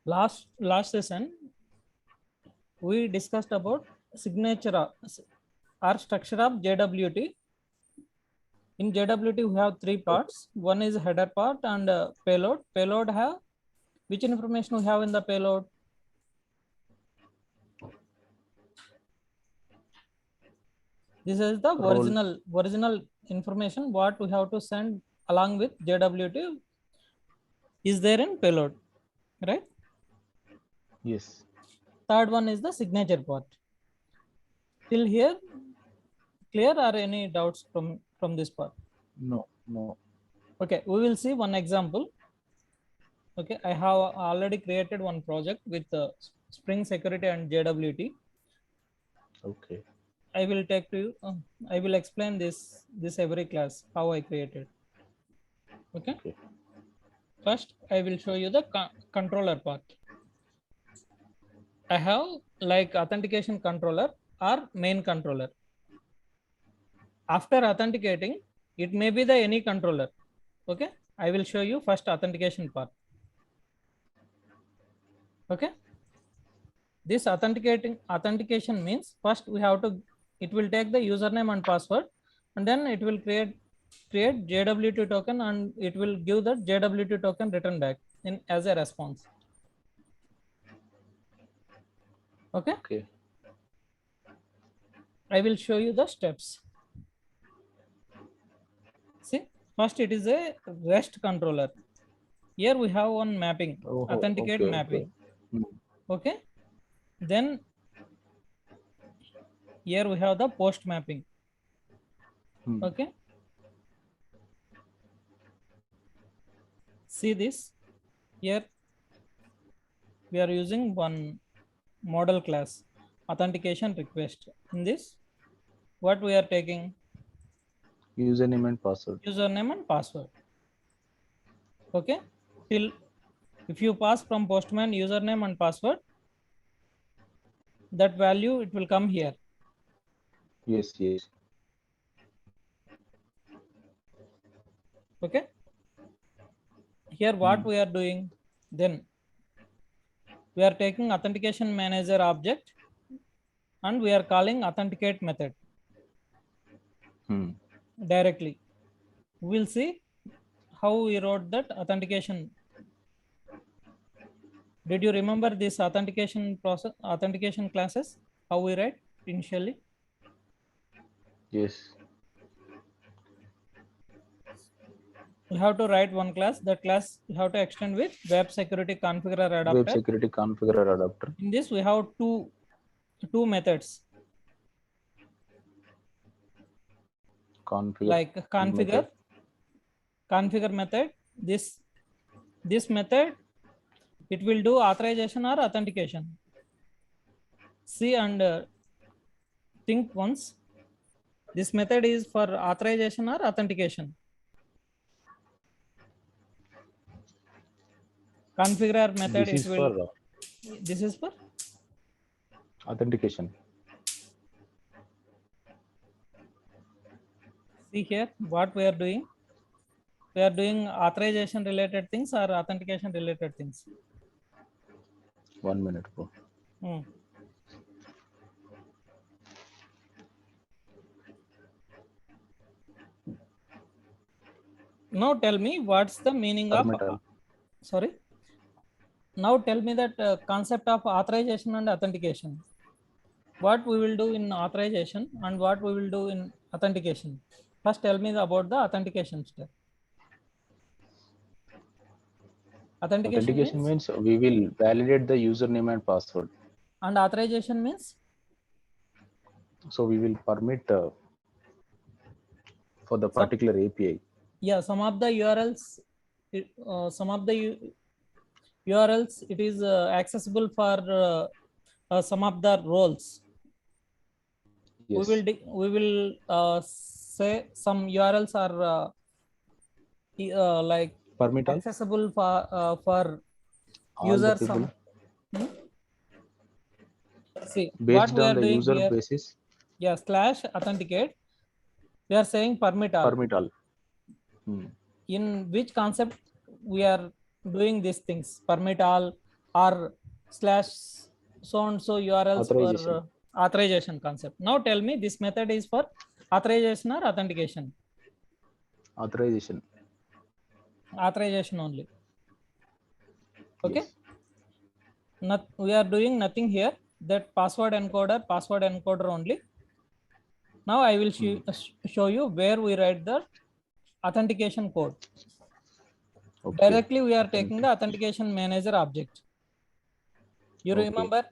Last session we discussed about signature or structure of JWT. In JWT we have three parts. One is header part and payload. Payload have which information we have in the payload? This is the original information what we have to send along with JWT is there in payload, right? Yes. Third one is the signature part. Till here clear or any doubts from this part? No. Okay, we will see one example. Okay, I have already created one project with Spring Security and JWT. Okay. I will take to you. I will explain this every class how I created. Okay. First, I will show you the controller part. I have like authentication controller or main controller. After authenticating, it may be the any controller. Okay, I will show you first authentication part. Okay, this authentication means first we have to, it will take the username and password, and then it will create JWT token, and it will give the JWT token return back in as a response. Okay. I will show you the steps. See, first it is a REST controller. Here we have one mapping, authenticate mapping. Okay. Then here we have the post mapping. Okay. See this, here we are using one model class authentication request. In this, what we are taking? Username and password. Username and password. Okay. Till if you pass from postman username and password, that value it will come here. Yes. Okay. Here what we are doing, then we are taking authentication manager object and we are calling authenticate method directly. We will see how we wrote that authentication. Did you remember this authentication process, authentication classes, how we write initially? Yes. You have to write one class. That class you have to extend with web security configurer adapter. Web security configurer adapter. In this we have two methods. Like configure method. This method, it will do authorization or authentication. See and think once. This method is for authorization or authentication. Configurer method this is for authentication. See here what we are doing. We are doing authorization related things or authentication related things. 1 minute, bro. Now tell me what's the meaning of sorry. Now tell me that concept of authorization and authentication. What we will do in authorization and what we will do in authentication. First tell me about the authentication step. Authentication means we will validate the username and password. And authorization means? So we will permit for the particular API. Yeah, some of the URLs, URLs it is accessible for some of the roles. Yes. We will say some URLs are like permit accessible for users. See based what we are on the doing user here, basis. Yeah, /authenticate. We are saying permit all. Permit all. In which concept we are doing these things? Permit all, or slash so and so URLs Authorization. for authorization concept. Now tell me, this method is for authorization or authentication? Authorization. Authorization only. Okay. Yes. We are doing nothing here. That password encoder only. Now I will show you where we write the authentication code. Okay. Directly we are taking the authentication manager object. You remember,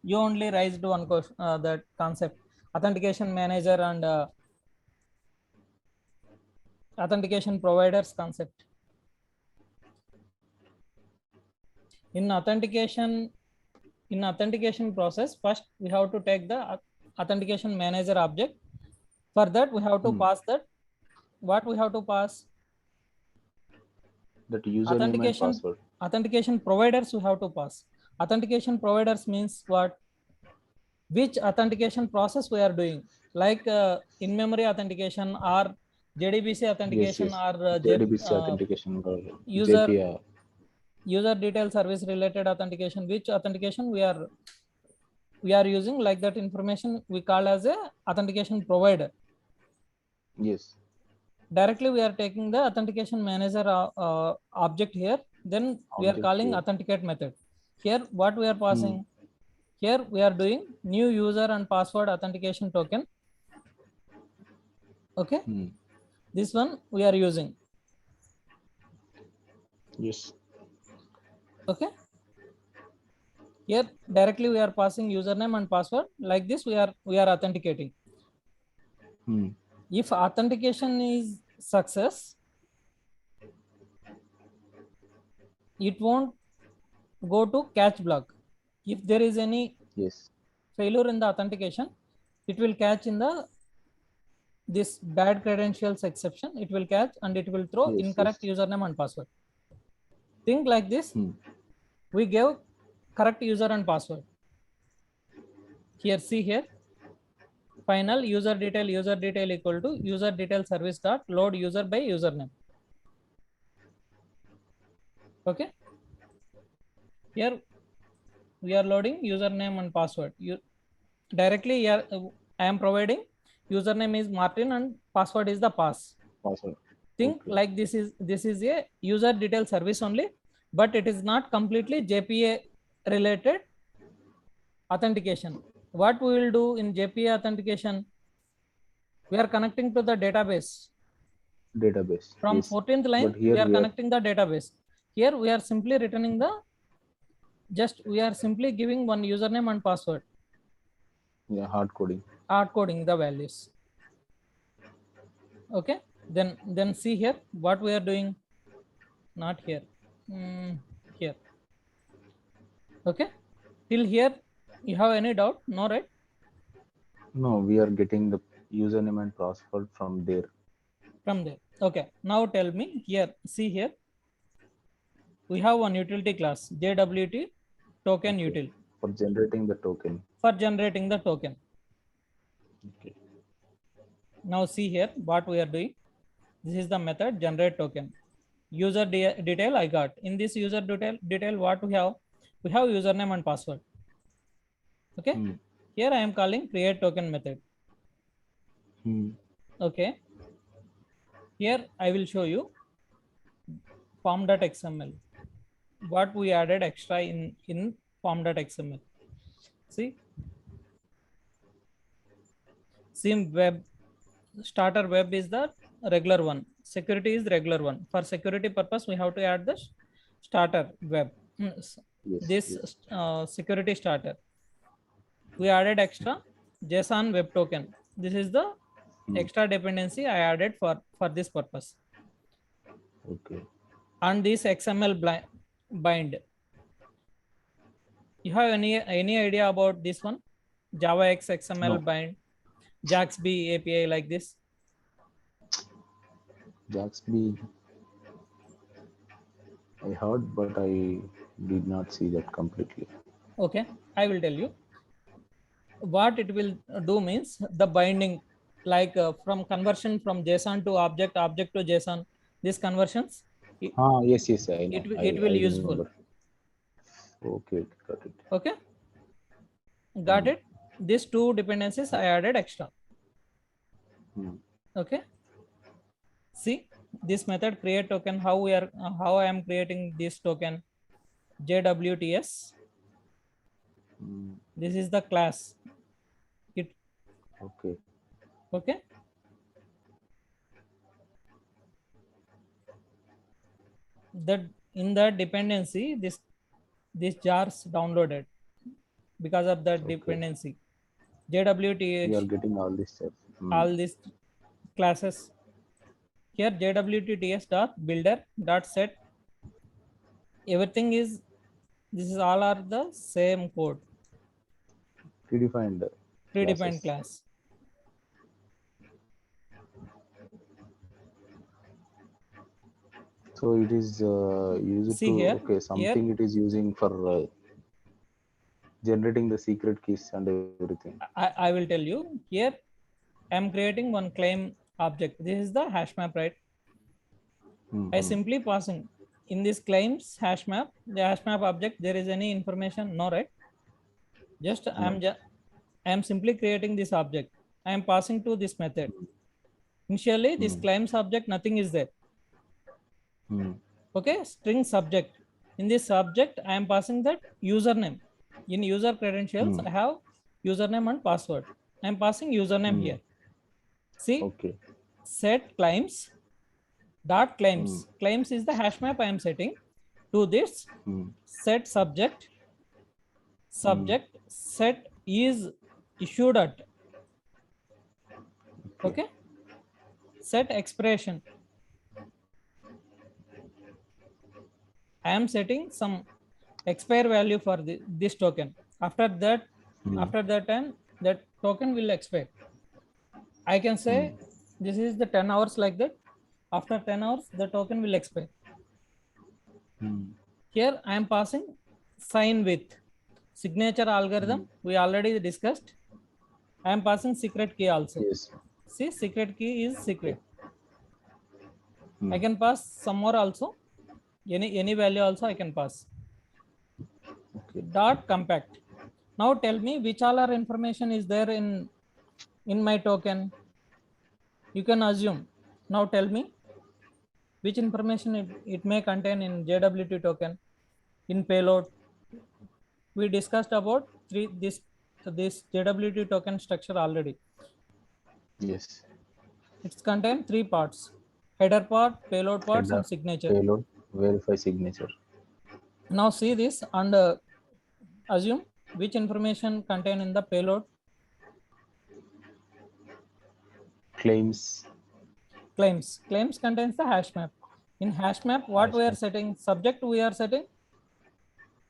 you only raised one question, that concept, authentication manager and authentication providers concept. In authentication process, first we have to take the authentication manager object. For that we have to pass that. What we have to pass? That username and password. Authentication providers we have to pass. Authentication providers means what? Which authentication process we are doing, like in-memory authentication or JDBC authentication, Yes. or JDBC authentication or user JPA. user detail service related authentication. Which authentication we are using, like that information we call as a authentication provider. Yes. Directly we are taking the authentication manager object here. Then we are calling authenticate method. Here what we are passing? Here we are doing new user and password authentication token. Okay. This one we are using. Yes. Okay. Here directly we are passing username and password. Like this we are authenticating. If authentication is success, it won't go to catch block. If there is any failure in the authentication, it will catch in the this bad credentials exception. It will catch and it will throw incorrect username and password. Think like this. We gave correct user and password. Here, see here, final user detail equal to user detail service dot load user by username. Okay. Here we are loading username and password. Directly here I am providing username is Martin and password is the password. Think like this is a user detail service only, but it is not completely JPA related authentication. What we will do in JPA authentication? We are connecting to the database. From 14th line, we are connecting the database. Here we are simply returning the, we are simply giving one username and password. Yeah, hard coding the values. Okay. Then see here what we are doing. Not here. Here. Okay. Till here, you have any doubt? No, right? No, we are getting the username and password from there. Okay. Now tell me here. See here. We have one utility class, JWT token util. For generating the token. Okay. Now see here what we are doing. This is the method generate token. User detail I got. In this user detail what we have? We have username and password. Okay. Here I am calling create token method. Okay. Here I will show you form.xml. What we added extra in form.xml. See, sim web starter web is the regular one. Security is regular one. For security purpose, we have to add the starter web. Security starter. We added extra JSON web token. This is the extra dependency I added for this purpose. Okay. And this XML bind. You have any idea about this one? Java X XML bind, JAXB API like this. JAXB, I heard, but I did not see that completely. Okay, I will tell you. What it will do means the binding, like from conversion from JSON to object to JSON. These conversions. Yes, I know. It will useful. Remember. Okay, got it. Okay, got Hmm. it. These two dependencies I added extra. Hmm. Okay, see this method create token, how we are how I am creating this token JWTS. Hmm. This is the class. It Okay. okay. That in the dependency, this jars downloaded because of that Okay. dependency. We are JWTH, getting all this stuff. Hmm. all these classes here. JWTTS dot builder dot set. Everything is this is all are the same code, Predefined predefined classes. class. So it is used See to, here, okay, here something it is using for generating the secret keys and everything. I will tell you here. I am creating one claim object. This is the hash map, right? I Hmm. simply passing in this claims hash map, the hash map object, there is any information? No, right? Just No. I am simply creating this object. I am passing to this method. Initially, this Hmm. claims object, nothing is there. Hmm. Okay, string subject. In this subject, I am passing that username. In user credentials, Hmm. I have username and password. I am passing username Hmm. here. See, Okay. set claims dot Hmm. claims. Claims is the hash map I am setting to this Hmm. set subject. Hmm. Subject set is issued at. Okay. Okay, set expression. I am setting some expire value for this token. After that, Hmm. after that time, that token will expire. I can Hmm. say this is the 10 hours like that. After 10 hours, the token will expire. Hmm. Here I am passing sign with signature Hmm. algorithm. We already discussed. I am passing secret key also. Yes. See, secret key is Okay. secret. Hmm. I can pass some more also. Any value also I can pass. Okay. Dot compact. Now tell me which all our information is there in my token. You can assume. Now tell me which information it may contain in JWT token in payload. We discussed about this JWT token structure already. Yes. It's contain three parts: header part, payload parts, Header, and signature. payload, verify signature. Now see this and assume which information contain in the payload. Claims, Claims contains the hash map. In hash map, what we are hashtag. setting? Subject we are setting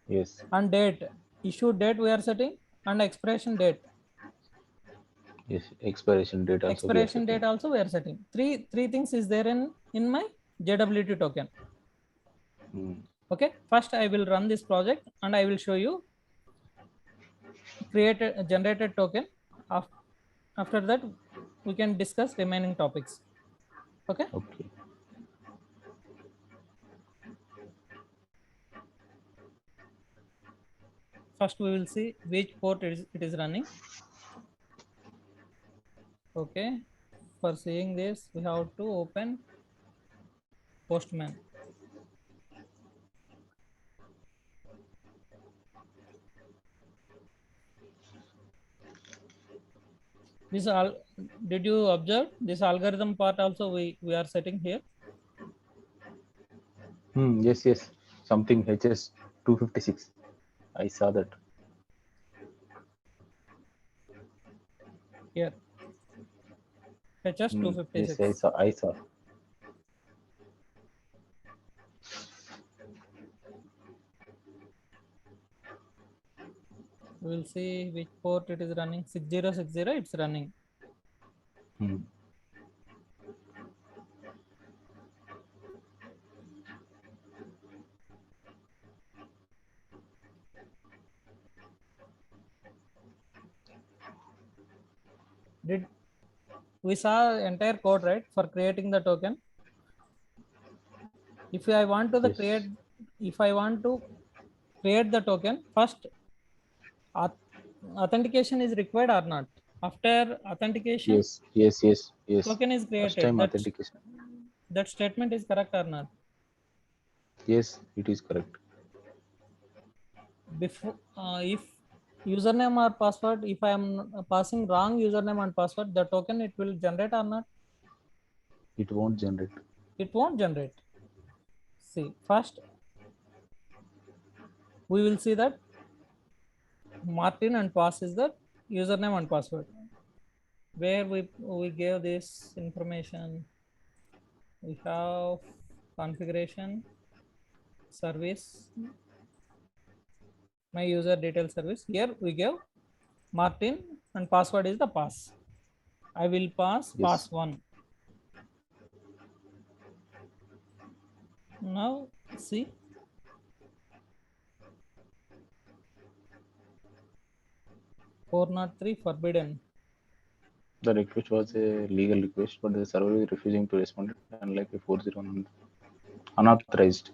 Yes. and date. Issue date we are setting and expiration date. Yes. Expiration date also we are Expiration setting. date also we are setting. Three things is there in my JWT token. Hmm. Okay. First, I will run this project and I will show you created generated token. After that, we can discuss remaining topics. Okay. Okay. First, we will see which port it is running. Okay. For seeing this, we have to open Postman. This all did you observe this algorithm part also we are setting here. Hmm. Yes. Yes. Something HS 256. I saw that. Here HS Hmm. Yes. 256. I saw. We will see which port it is running. 6060 it's running. Hmm. Did we saw entire code, right, for creating the token? If I want to the Yes. create, if I want to create the token. First, authentication is required or not? After authentication, Yes. token is First created. time authentication. That statement is correct or not? Yes, it is correct. Before, if username or password, if I am passing wrong username and password, the token it will generate or not? It won't generate. It won't generate. See, first we will see that Martin and pass is the username and password. Where we gave this information, we have configuration service, my user detail service. Here we give Martin and password is the pass. I will pass Yes. one. Now see, 403 forbidden. The request was a legal request, but the server is refusing to respond, unlike a 401 unauthorized.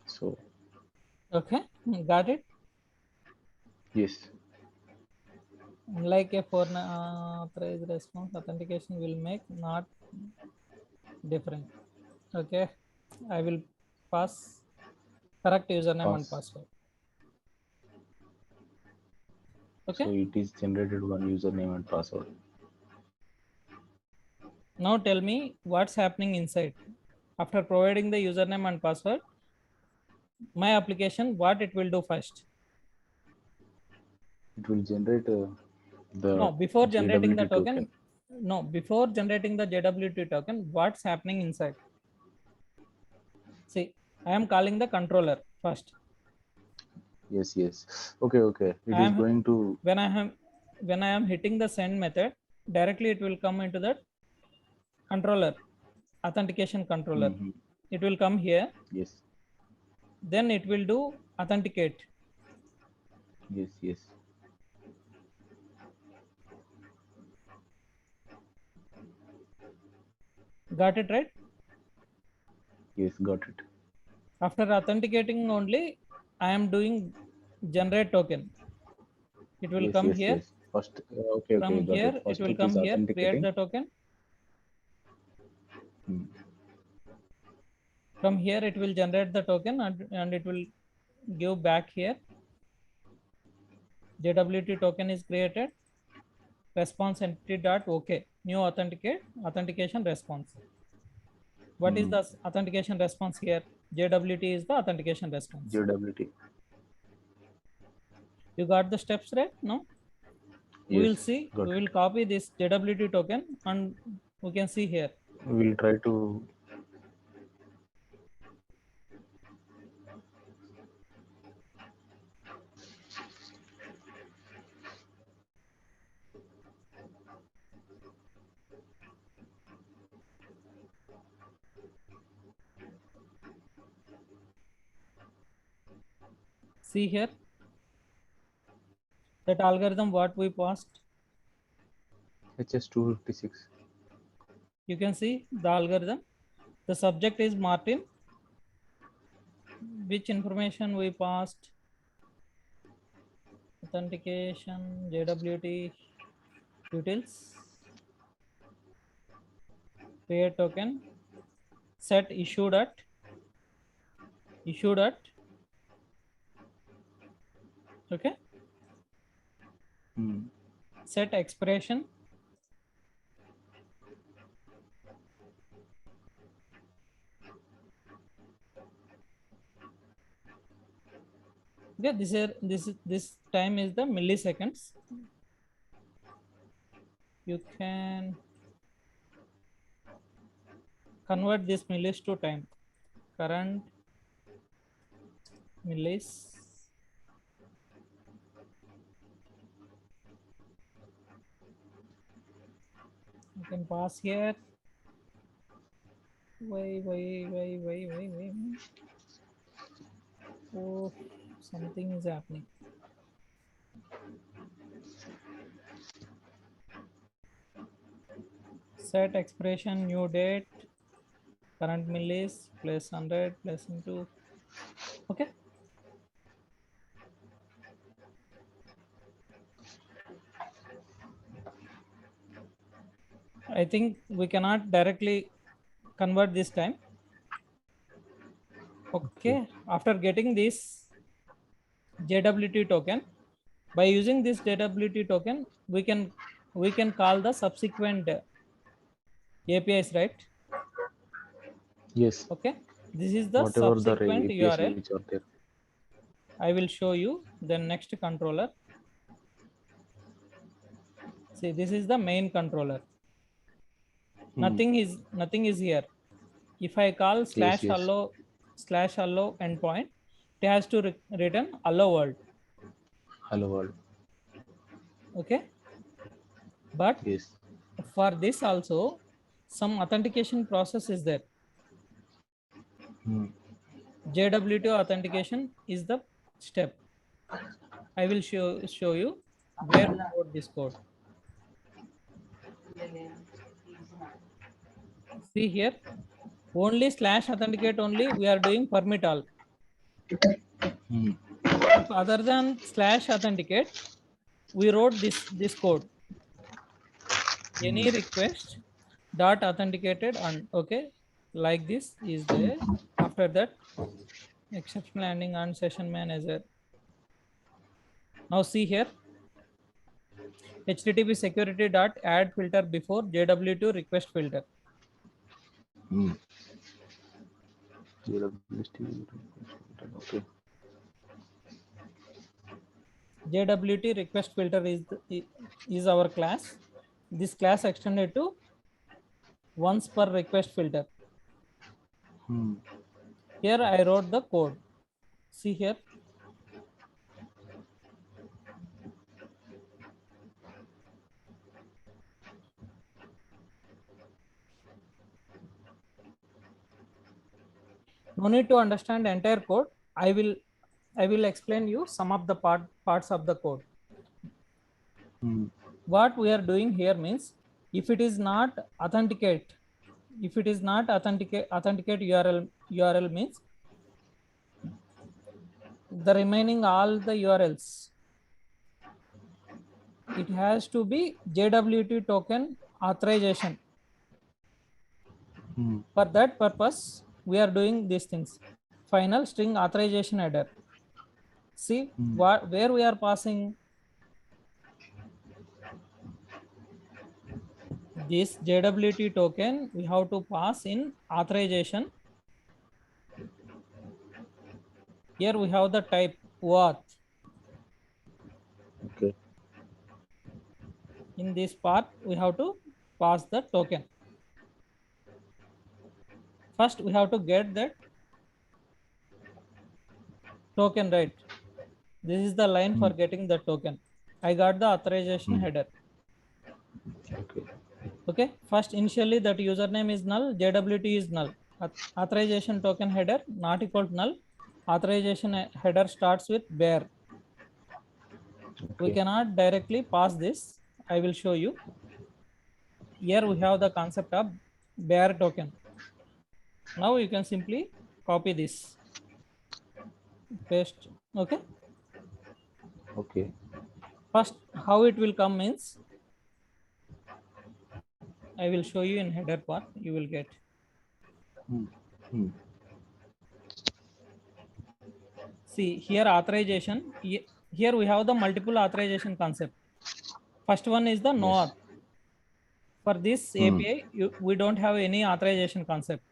So, Okay, got it. yes, Unlike a for authorized response, authentication will make not different. Okay, I will pass correct username and pass. password. So Okay, it is generated one username and password. now tell me what's happening inside. After providing the username and password, my application, what it will do first? It will generate the No, before generating the JWT token, token. no, before generating the JWT token, what's happening inside? See, I am calling the controller first. Yes. Okay. It I is am going to. when I am hitting the send method, directly it will come into that controller, authentication controller. Mhm. It will come here, Yes, then it will do authenticate. yes. Got it right? Yes, got it. After authenticating only, I am doing generate token. It will come here. Yes. First, okay, From got it. here, it First, will it is come here, create authenticating. the token. Hmm. From here, it will generate the token and it will give back here. JWT token is created. Response entity dot OK. New authenticate authentication response. What is Hmm. the authentication response here? JWT is the authentication response. JWT. You got the steps right? No? We Yes, will see. got We it. will copy this JWT token and we can see here. We will try to. See here that algorithm what we passed. HS256. You can see the algorithm. The subject is Martin. Which information we passed? Authentication, JWT, utils, create token, set issued at, okay, Hmm. set expiration, okay, this time is the milliseconds. You can convert this millis to time. Current millis, you can pass here. Why. Oh, something is happening. Set expiration, new date, current millis, plus 100, plus into, okay. I think we cannot directly convert this time. Okay. After getting this JWT token, by using this JWT token, we can call the subsequent APIs, right? Yes. Okay. This is the Whatever the subsequent APIs URL. which are there. I will show you the next controller. See, this is the main controller. Nothing is here. If I call Yes, yes. slash hello endpoint, it has to return hello world. Hello world. Okay. But Yes. for this also, some authentication process is there. Hmm. JWT authentication is the step. I will show you where we wrote this code. See here, only slash authenticate only we are doing permit all. Hmm. If other than slash authenticate, we wrote this code. Any request dot authenticated and okay, like this is there. After that, exception landing on session manager. Now see here, HTTP security dot add filter before JW2 request filter. Hmm. JWT. Okay. JWT request filter is our class. This class extended to once per request filter. Hmm. Here I wrote the code. See here. No need to understand the entire code. I will explain you some of the parts of the code. Hmm. What we are doing here means if it is not authenticate, authenticate URL means the remaining all the URLs, it has to be JWT token authorization. Hmm. For that purpose, we are doing these things. Final string authorization header. See where we are passing this JWT token, we have to pass in authorization. Here we have the type auth. Okay. In this part, we have to pass the token. First, we have to get that token right. This is the line for getting the token. I got the authorization header. Okay. Okay. First, initially that username is null, JWT is null. Authorization token header not equal to null. Authorization header starts with bear. We Okay. cannot directly pass this. I will show you. Here we have the concept of bear token. Now you can simply copy this, paste. Okay. Okay. First, how it will come means I will show you in header part. You will get. Hmm. Hmm. See here authorization. Here we have the multiple authorization concept. First one is the no Yes. auth. For this Hmm. API, we don't have any authorization concept.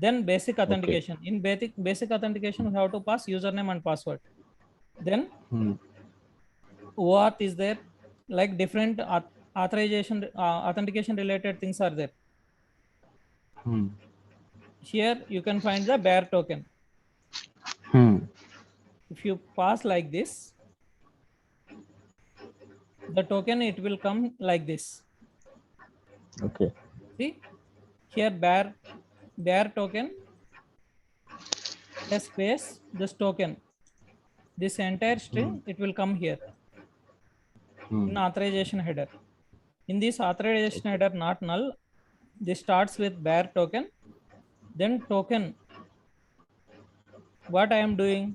Then basic Okay. authentication. In basic authentication, we have to pass username and password. Then Hmm. OAuth is there, like different authorization authentication related things are there. Hmm. Here you can find the bear token. Hmm. If you pass like this, the token it will come like this. Okay. See here bear token plus space this token. This entire Hmm. string it will come here Hmm. in authorization header. In this authorization header not null, this starts with bear token. Then token. What I am doing?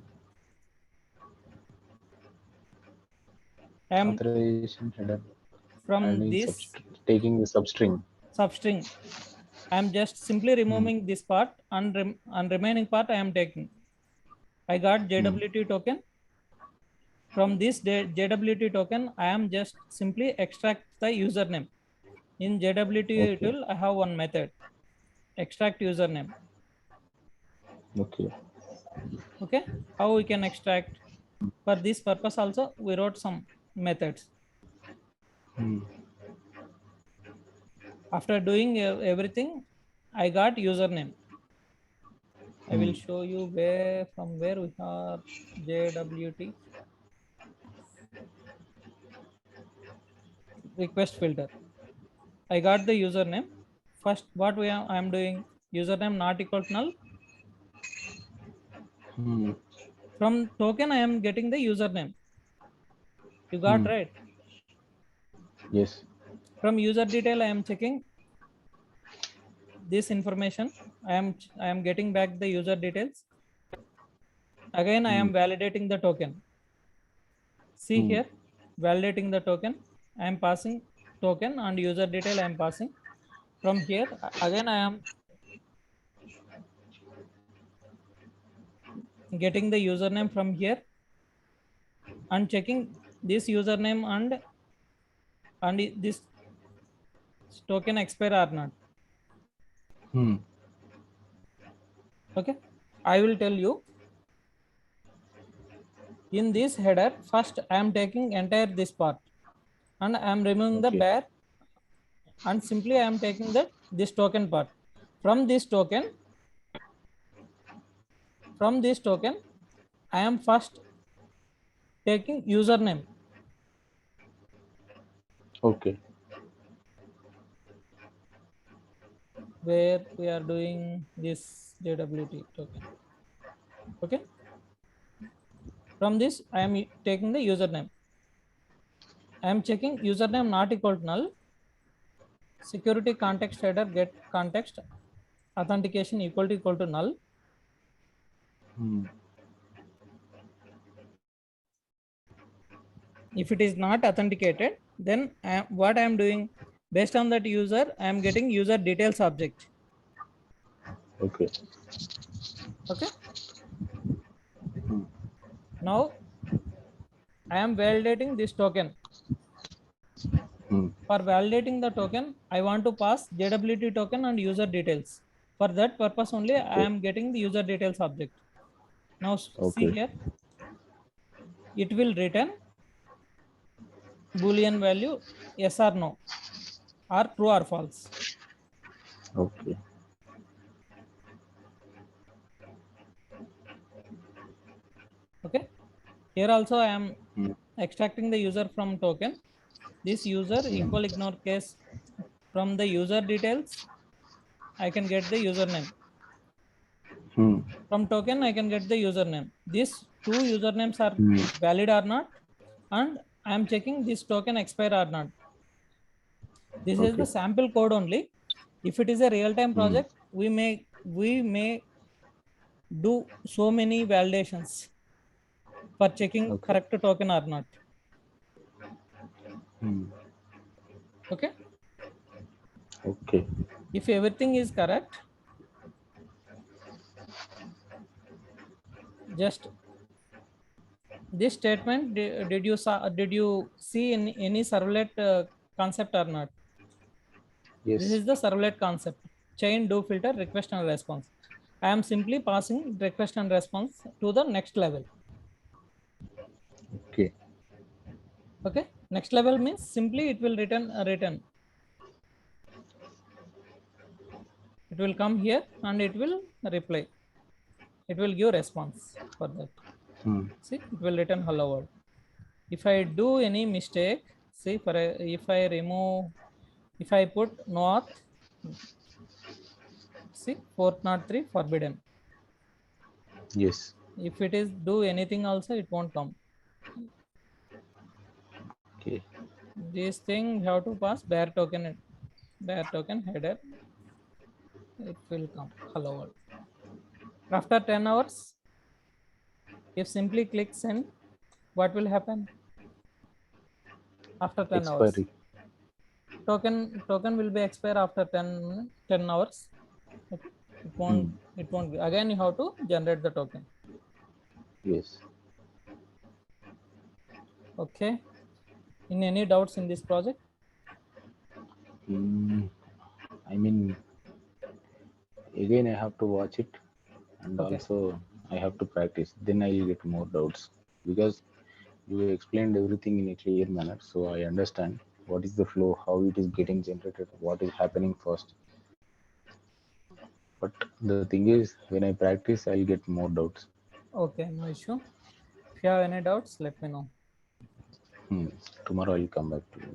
I am Authorization header from handling this taking the substring. substring. I am just simply removing this part and remaining part I am taking. I got JWT token. From this JWT token, I am just simply extract the username. In JWT tool, I have one method, extract username. Okay. Okay, how we can extract? For this purpose also, we wrote some methods. After doing everything, I got username. I will show you where from where we have JWT request filter. I got the username. First, what I am doing, username not equal to null. From token, I am getting the username. You got right? Yes. From user detail, I am checking this information. I am getting back the user details. Again, I am validating the token. See here, validating the token. I am passing token and user detail I am passing. From here, again, I am getting the username from here and checking this username and this token expire or not. Okay, I will tell you. In this header, first I am taking entire this part and I am removing the bare and simply I am taking this token part. From this token, I am first taking username. Okay. Where we are doing this JWT token. Okay. From this, I am taking the username. I am checking username not equal to null. Security context header get context authentication equal to null. If it is not authenticated, then what I am doing, based on that user, I am getting user details object. Okay. Okay. Now I am validating this token. For validating the token, I want to pass JWT token and user details. For that purpose only, I am getting the user details object. Now see here, it will return Boolean value yes or no, or true or false. Okay. Okay. Here also I am extracting the user from token. This user equal ignore case. From the user details, I can get the username. From token, I can get the username. These two usernames are valid or not, and I am checking this token expire or not. This is the sample code only. If it is a real-time project, we may do so many validations for checking correct token or not. Okay. Okay. If everything is correct, just this statement, did you see any servlet concept or not? Yes. This is the servlet concept. Chain do filter request and response. I am simply passing request and response to the next level. Okay. Okay. Next level means simply it will return a return. It will come here and it will reply. It will give response for that. See, it will return hello world. If I do any mistake, see, if I remove, if I put north, see, 403 forbidden. Yes. If it is do anything also, it won't come. Okay. This thing we have to pass bare token header. It will come hello world. After 10 hours, if simply click send, what will happen? After 10 hours, Expiry. token will be expire after 10 hours. It won't be. Again you have to generate the token. Yes. Okay. In any doubts in this project? I mean, again, I have to watch it, and Okay. also I have to practice. Then I'll get more doubts because you explained everything in a clear manner, so I understand what is the flow, how it is getting generated, what is happening first. But the thing is, when I practice, I'll get more doubts. Okay, no issue. If you have any doubts, let me know. Tomorrow I'll come back to you.